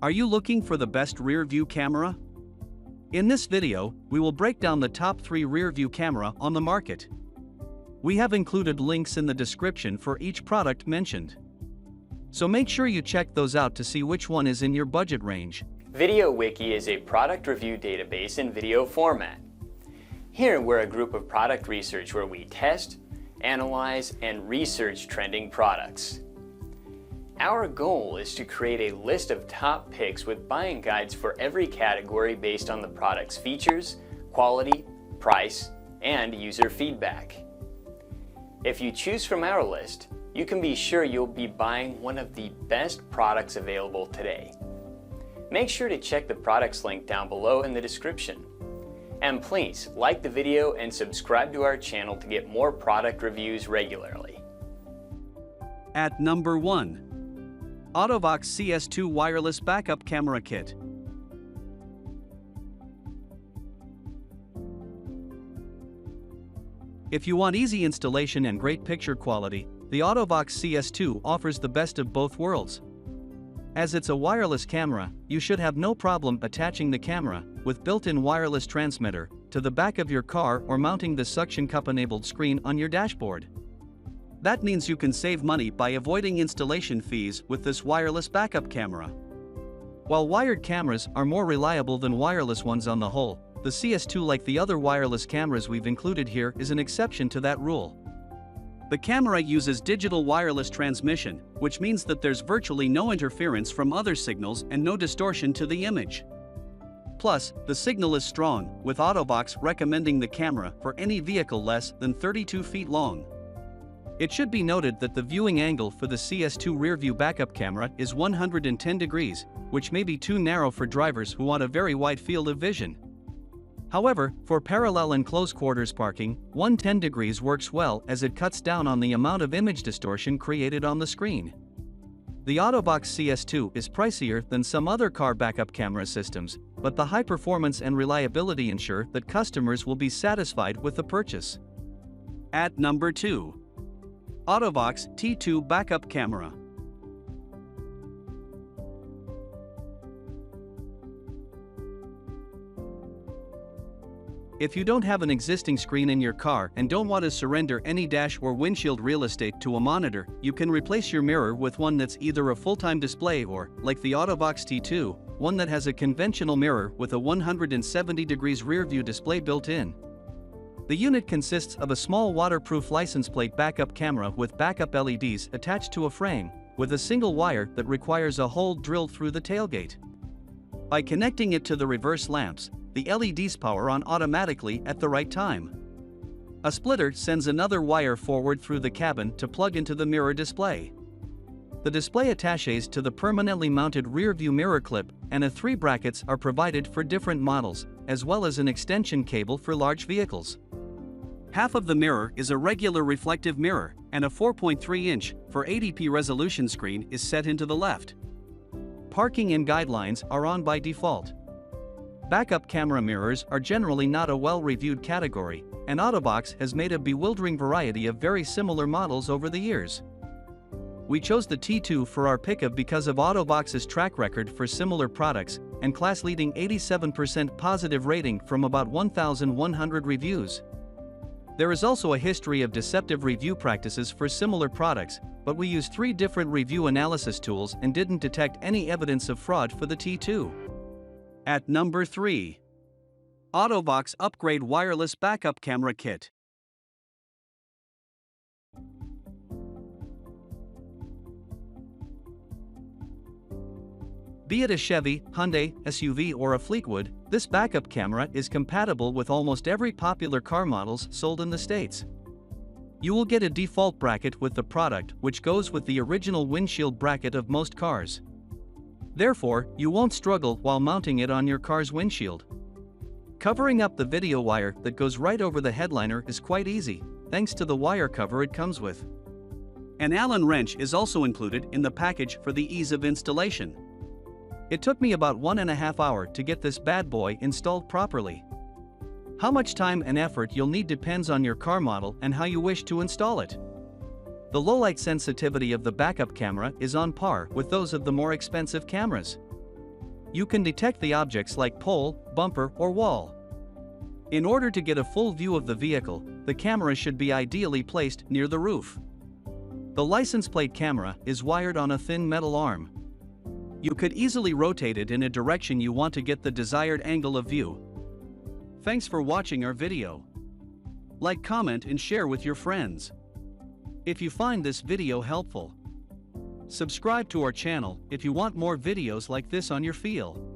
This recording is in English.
Are you looking for the best rear view camera? In this video, we will break down the top 3 rear view camera on the market. We have included links in the description for each product mentioned. So make sure you check those out to see which one is in your budget range. VideoWiki is a product review database in video format. Here we're a group of product research where we test, analyze, and research trending products. Our goal is to create a list of top picks with buying guides for every category based on the product's features, quality, price, and user feedback. If you choose from our list, you can be sure you'll be buying one of the best products available today. Make sure to check the products link down below in the description. And please like the video and subscribe to our channel to get more product reviews regularly. At number 1. Auto-Vox CS2 Wireless Backup Camera Kit. If you want easy installation and great picture quality, the Auto-Vox CS2 offers the best of both worlds. As it's a wireless camera, you should have no problem attaching the camera, with built-in wireless transmitter, to the back of your car or mounting the suction cup-enabled screen on your dashboard. That means you can save money by avoiding installation fees with this wireless backup camera. While wired cameras are more reliable than wireless ones on the whole, the CS2, like the other wireless cameras we've included here, is an exception to that rule. The camera uses digital wireless transmission, which means that there's virtually no interference from other signals and no distortion to the image. Plus, the signal is strong, with Auto-Vox recommending the camera for any vehicle less than 32 feet long. It should be noted that the viewing angle for the CS2 rear-view backup camera is 110 degrees, which may be too narrow for drivers who want a very wide field of vision. However, for parallel and close quarters parking, 110 degrees works well as it cuts down on the amount of image distortion created on the screen. The Auto-Vox CS2 is pricier than some other car backup camera systems, but the high performance and reliability ensure that customers will be satisfied with the purchase. At number 2. Auto-Vox T2 Backup Camera. If you don't have an existing screen in your car and don't want to surrender any dash or windshield real estate to a monitor, you can replace your mirror with one that's either a full-time display or, like the Auto-Vox T2, one that has a conventional mirror with a 170 degrees rear view display built in. The unit consists of a small waterproof license plate backup camera with backup LEDs attached to a frame, with a single wire that requires a hole drilled through the tailgate. By connecting it to the reverse lamps, the LEDs power on automatically at the right time. A splitter sends another wire forward through the cabin to plug into the mirror display. The display attaches to the permanently mounted rear view mirror clip, and 3 brackets are provided for different models, as well as an extension cable for large vehicles. Half of the mirror is a regular reflective mirror, and a 4.3-inch, 480p resolution screen is set into the left. Parking and guidelines are on by default. Backup camera mirrors are generally not a well-reviewed category, and Auto-Vox has made a bewildering variety of very similar models over the years. We chose the T2 for our pickup because of Auto-Vox's track record for similar products and class-leading 87% positive rating from about 1,100 reviews. There is also a history of deceptive review practices for similar products, but we used 3 different review analysis tools and didn't detect any evidence of fraud for the T2. At number 3. Auto-Vox Upgrade Wireless Backup Camera Kit. Be it a Chevy, Hyundai, SUV or a Fleetwood, this backup camera is compatible with almost every popular car models sold in the States. You will get a default bracket with the product, which goes with the original windshield bracket of most cars. Therefore, you won't struggle while mounting it on your car's windshield. Covering up the video wire that goes right over the headliner is quite easy, thanks to the wire cover it comes with. An Allen wrench is also included in the package for the ease of installation. It took me about 1.5 hours to get this bad boy installed properly. How much time and effort you'll need depends on your car model and how you wish to install it. The low-light sensitivity of the backup camera is on par with those of the more expensive cameras. You can detect the objects like pole, bumper, or wall. In order to get a full view of the vehicle, the camera should be ideally placed near the roof. The license plate camera is wired on a thin metal arm. You could easily rotate it in a direction you want to get the desired angle of view. Thanks for watching our video. Like, comment, and share with your friends. If you find this video helpful, subscribe to our channel if you want more videos like this on your field.